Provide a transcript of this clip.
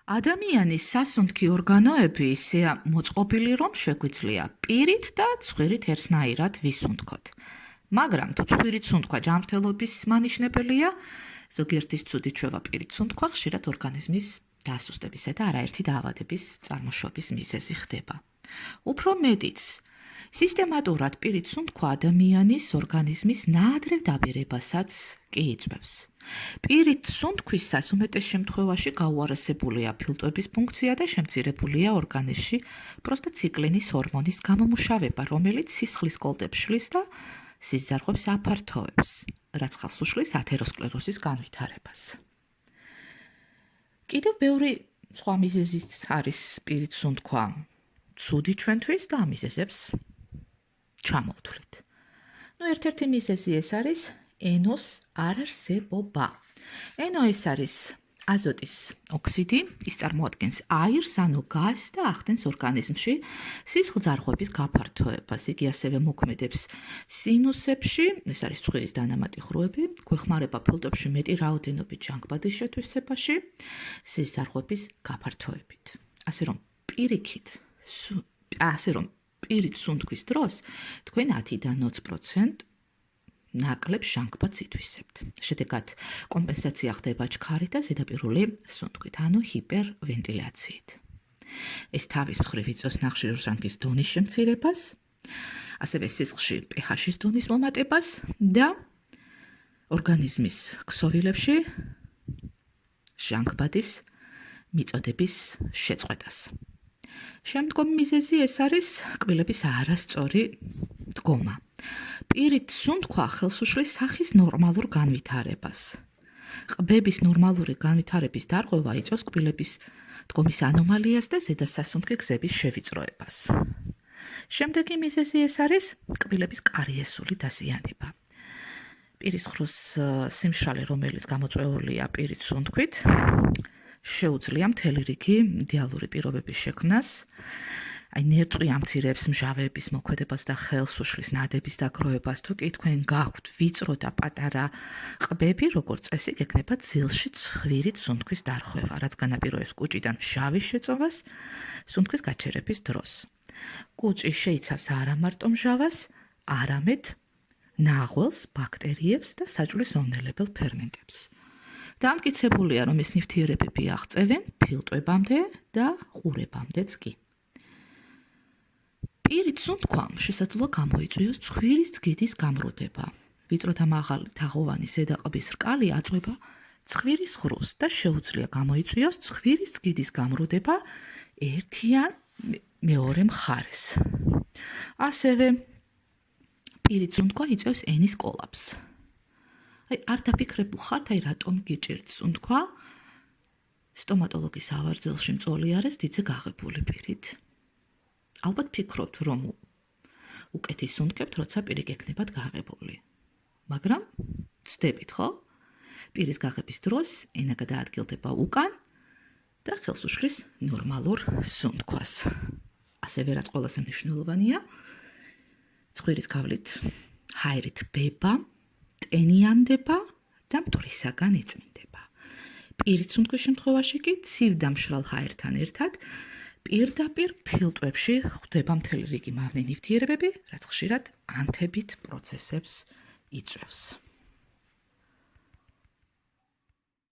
ადამიანის სასუნთქი ორგანოები ისეა მოწყობილი, რომ შეგვიძლია პირით და ცხვირით ერთნაირად ვისუნთქოთ. მაგრამ თუ ცხვირით სუნთქვა ჯანმრთელობის მანიშნებელია, ზოგიერთის ცუდი ჩვევა პირით სუნთქვა ხშირად ორგანიზმის დასუსტებისა და არაერთი დაავადების წარმოშობის მიზეზი ხდება. უფრო მეტიც, სისტემატურად პირით სუნთქვა ადამიანის ორგანიზმის ნაადრევ დაბირებასაც კი იწვევს. პირით სუნთქვისას უმეტეს შემთხვევაში გაუარესებულია ფილტვების ფუნქცია და შემცირებულია ორგანიზმში პროსტაციკლინის ჰორმონის გამომუშავება, რომელიც სისხლის კოლტებს შლის და სისხლძარღვებს აფართოვებს, რაც ხელს უშლის ათეროსკლეროზის განვითარებას. კიდევ ბევრი სხვა მიზეზით არის პირით სუნთქვა ცუდი ჩვენთვის და ამ მიზეზებს ჩამოვთვლით. ერთ-ერთი მიზეზი ეს არის ენოს არარსებობა. ენო ეს არის აზოტის ოქსიდი, ის წარმოადგენს აირს, ანუ გაზს და ახდენს ორგანიზმში სისხლძარღვების გაფართოებას. იგი ასევე მოქმედებს სინუსებში, ეს არის ცხვირის დანამატი ხროები, გვეხმარება ფილტვებში მეტი რაოდენობით ჟანგბადის შეთვისებაში, სისხლძარღვების გაფართოებით. ასე რომ პირით სუნთქვის დროს თქვენ 10-დან 20% ნაკლებ ჟანგბადს ითვისებთ. შედეგად კომპენსაცია ხდება ჩქარით და ზედაპირული სუნთქვით, ანუ ჰიპერვენტილაციით. ეს თავის მხრივ იწვევს ნახშირორ ჟანგის დონის შემცირებას, ასევე სისხლში pH-ის დონის მომატებას და ორგანიზმის ქსოვილებში ჟანგბადის მიწოდების შეწყვეტას. შემდგომი მიზეზი ეს არის კბილების არასწორი დგომა. პირით სუნთქვა ხელს უშლის სახის ნორმალურ განვითარებას. ყბების ნორმალური განვითარების დარღვევა იწვევს კბილების დგომის ანომალიას და ზედასასუნთქი გზების შევიწროებას. შემდეგი მიზეზი ეს არის კბილების კარიესული დაზიანება. პირის ხროს სიმშრალე, რომელიც გამოწვეულია პირით სუნთქვით, შეუძლია მთელი რიგი იდეალური პირობების შექმნას. ნერწყვი ამცირებს მჟავეების მოქმედებას და ხელს უშლის ნადების დაგროვებას. თუ კი თქვენ გაქვთ ვიწრო და პატარა ყბები, როგორც წესი, გექნება ძილში ცხვირით სუნთქვის დარღვევა, რაც განაპირობებს კუჭიდან მჟავის შეწოვას სუნთქვის გაჩერების დროს. კუჭი შეიცავს არა მარტო მჟავას, არამედ ნაღველს, ბაქტერიებს და საჭმლის ოვნელებელ ფერმენტებს. დამტკიცებულია, რომ ეს ნივთიერებები აღწევენ ფილტვებამდე და ყურებამდეც კი. პირით სუნთქვამ შესაძლოა გამოიწვიოს ცხვირის ძგიდის გამრუდება. ვიწრო და მაღალი თაღოვანი ზედაყბის რკალი აწვება ცხვირის ხროს და შეუძლია გამოიწვიოს ცხვირის ძგიდის გამრუდება ერთი ან მეორე მხარეს. ასევე პირით სუნთქვა იწვევს ენის კოლაპსს. არ დაფიქრებულ ხართ, რატომ გიჭირთ სუნთქვა? სტომატოლოგის ავარძელში მწოლი არის დიდზე გაღებული პირით. ალბათ ფიქრობთ, რომ უკეთი სუნთქებთ, როცა პირი გექნებათ გაღებული. მაგრამ ცდებით, ხო? პირის გაღების დროს ენა გადაადგილდება უკან და ხელს უშლის ნორმალურ სუნთქვას. ასევე რაც ყველაზე მნიშვნელოვანია, ცხვირის გავლით ჰაერით ბება, ტენიანდება და მტვრისაგან იწმინდება. პირით სუნთქვის შემთხვევაში კი ცივ და მშრალ ჰაერთან ერთად პირდაპირ ფილტვებში ხვდება მთელი რიგი მავნე ნივთიერებები, რაც ხშირად ანთებით პროცესებს იწვევს.